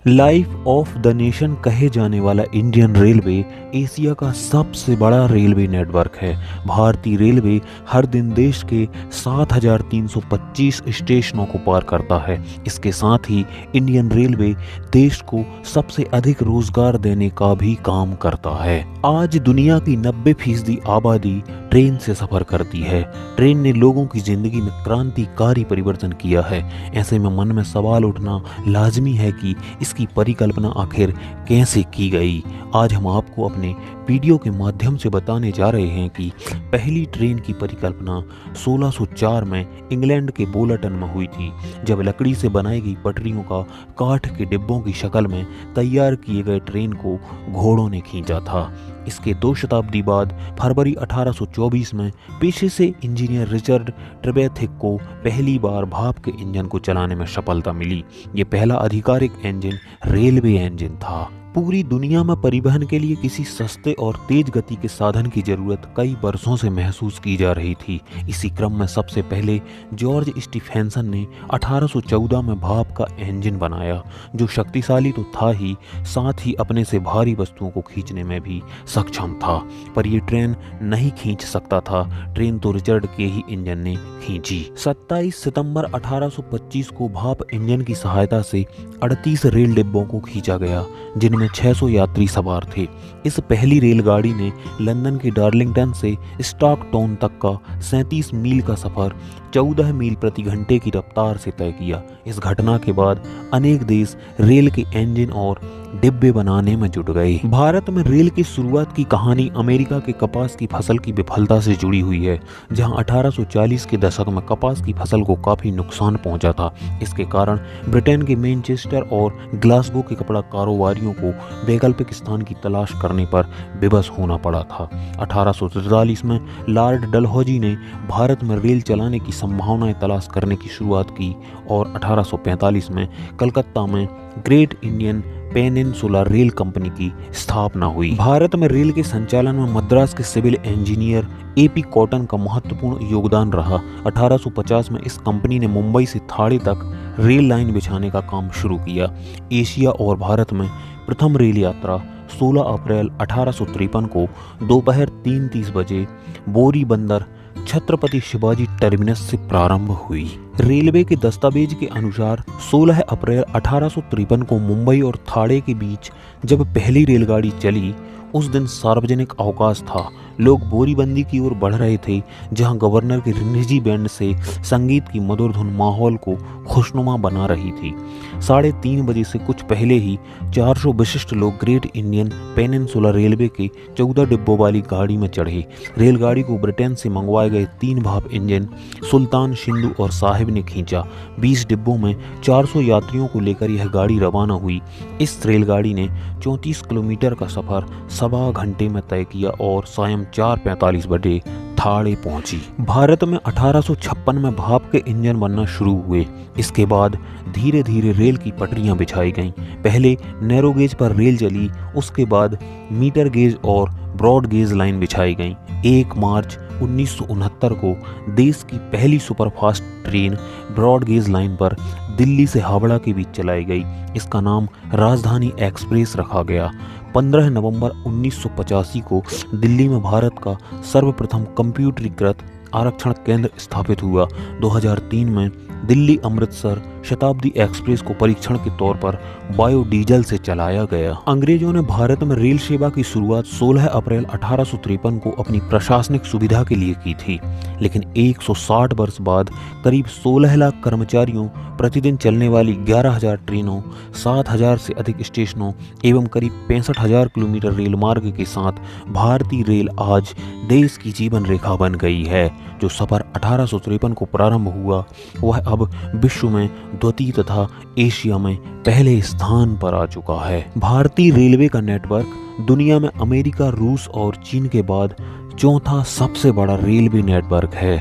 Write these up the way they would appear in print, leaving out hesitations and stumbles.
Life of the nation कहे जाने वाला इंडियन रेलवे एशिया का सबसे बड़ा रेलवे नेटवर्क है। भारतीय रेलवे हर दिन देश के 7,325 स्टेशनों को पार करता है। इसके साथ ही इंडियन रेलवे देश को सबसे अधिक रोजगार देने का भी काम करता है। आज दुनिया की 90% आबादी ट्रेन से सफर करती है। ट्रेन ने लोगों की जिंदगी में क्रांतिकारी परिवर्तन किया है। ऐसे में मन में सवाल उठना लाजमी है कि इसकी परिकल्पना आखिर कैसे की गई। आज हम आपको अपने वीडियो के माध्यम से बताने जा रहे हैं कि पहली ट्रेन की परिकल्पना 1604 में इंग्लैंड के बोल्टन में हुई थी, जब लकड़ी से बनाई गई पटरियों का काठ के डिब्बों की शक्ल में तैयार किए गए ट्रेन को घोड़ों ने खींचा था। इसके 2 शताब्दी बाद फरवरी 1824 में पेशे से इंजीनियर रिचर्ड ट्रेवेथिक को पहली बार भाप के इंजन को चलाने में सफलता मिली। ये पहला आधिकारिक इंजन रेलवे इंजन था। पूरी दुनिया में परिवहन के लिए किसी सस्ते और तेज गति के साधन की जरूरत कई वर्षों से महसूस की जा रही थी। इसी क्रम में सबसे पहले जॉर्ज स्टीफेंसन ने 1814 में भाप का इंजन बनाया, जो शक्तिशाली तो था ही, साथ ही अपने से भारी वस्तुओं को खींचने में भी सक्षम था। पर यह ट्रेन नहीं खींच सकता था, ट्रेन तो रिचर्ड के ही इंजन ने खींची। 27 सितंबर 1825 को भाप इंजन की सहायता से 38 रेल डिब्बों को खींचा गया, जिनमें 600 यात्री सवार थे। इस पहली रेलगाड़ी ने लंदन के डार्लिंगटन से स्टॉकटाउन तक का 37 मील का सफर 14 मील प्रति घंटे की रफ्तार से तय किया। इस घटना के बाद अनेक देश रेल के इंजन और डिब्बे बनाने में जुट गए। भारत में रेल की शुरुआत की कहानी अमेरिका के कपास की फसल की विफलता से जुड़ी हुई है, जहां 1840 के दशक में कपास की फसल को काफी नुकसान पहुंचा था। इसके कारण ब्रिटेन के मैनचेस्टर और ग्लासगो के कपड़ा कारोबारियों को वैकल्पिक स्थान की तलाश करने पर विवश होना पड़ा था। 1843 में लॉर्ड डलहौजी ने भारत में रेल चलाने की संभावनाएं तलाश करने की शुरुआत की और 1845 में कलकत्ता में great Indian peninsula rail company की स्थापना हुई। भारत में रेल के संचालन में मद्रास के सिविल इंजीनियर AP कॉटन का महत्वपूर्ण योगदान रहा। 1850 में इस कंपनी ने मुंबई से थाणे तक रेल लाइन बिछाने का काम शुरू किया। एशिया और भारत में प्रथम रेल यात्रा 16 अप्रैल 1853 को दोपहर 3:30 बजे बोरी बंदर छत्रपति शिवाजी टर्मिनस से प्रारंभ हुई। रेलवे के दस्तावेज के अनुसार 16 अप्रैल 1853 को मुंबई और थाणे के बीच जब पहली रेलगाड़ी चली, उस दिन सार्वजनिक अवकाश था। लोग बोरीबंदी की ओर बढ़ रहे थे, जहां गवर्नर की निजी बैंड से संगीत की मधुर धुन माहौल को खुशनुमा बना रही थी। 3:30 बजे से कुछ पहले ही 400 विशिष्ट लोग ग्रेट इंडियन पेनिनसुला रेलवे के 14 डिब्बों वाली गाड़ी में चढ़े। रेलगाड़ी को ब्रिटेन से मंगवाए गए 3 भाप इंजन सुल्तान, सिंधु और साहिब ने खींचा। 20 डिब्बों में 400 यात्रियों को लेकर यह गाड़ी रवाना हुई। इस रेलगाड़ी ने 34 किलोमीटर का सफर 1.25 घंटे में तय किया और सायं 4:45 बजे थाणे पहुंची। भारत में 1856 में भाप के इंजन बनना शुरू हुए। इसके बाद धीरे धीरे रेल की पटरियां बिछाई गईं। पहले नैरो गेज पर रेल चली, उसके बाद मीटर गेज और ब्रॉड गेज लाइन बिछाई गईं। 1 मार्च 1969 को देश की पहली superfast train broad gauge line पर दिल्ली से हावड़ा के बीच चलाई गई। इसका नाम राजधानी एक्सप्रेस रखा गया। 15 नवंबर 1985 को दिल्ली में भारत का सर्वप्रथम कंप्यूटरीकृत आरक्षण केंद्र स्थापित हुआ। 2003 में दिल्ली अमृतसर शताब्दी एक्सप्रेस को परीक्षण के तौर पर बायोडीजल से चलाया गया। अंग्रेजों ने भारत में रेल सेवा की शुरुआत 16 अप्रैल 1853 को अपनी प्रशासनिक सुविधा के लिए की थी, लेकिन 160 वर्ष बाद करीब 16 लाख कर्मचारियों, प्रतिदिन चलने वाली 11,000 ट्रेनों, 7,000 से अधिक स्टेशनों एवं करीब 65,000 किलोमीटर रेल मार्ग के साथ भारतीय रेल आज देश की जीवन रेखा बन गई है। जो सफर 1853 को प्रारंभ हुआ, वह अब विश्व में द्वितीय तथा एशिया में पहले स्थान पर आ चुका है। भारतीय रेलवे का नेटवर्क दुनिया में अमेरिका, रूस और चीन के बाद चौथा सबसे बड़ा रेलवे नेटवर्क है।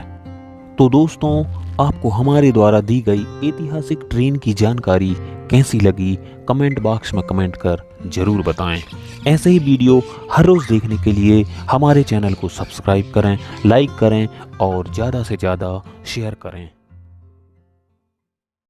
तो दोस्तों, आपको हमारे द्वारा दी गई ऐतिहासिक ट्रेन की जानकारी कैसी लगी, कमेंट बॉक्स में कमेंट कर जरूर बताएं। ऐसे ही वीडियो हर रोज़ देखने के लिए हमारे चैनल को सब्सक्राइब करें, लाइक करें और ज़्यादा से ज़्यादा शेयर करें।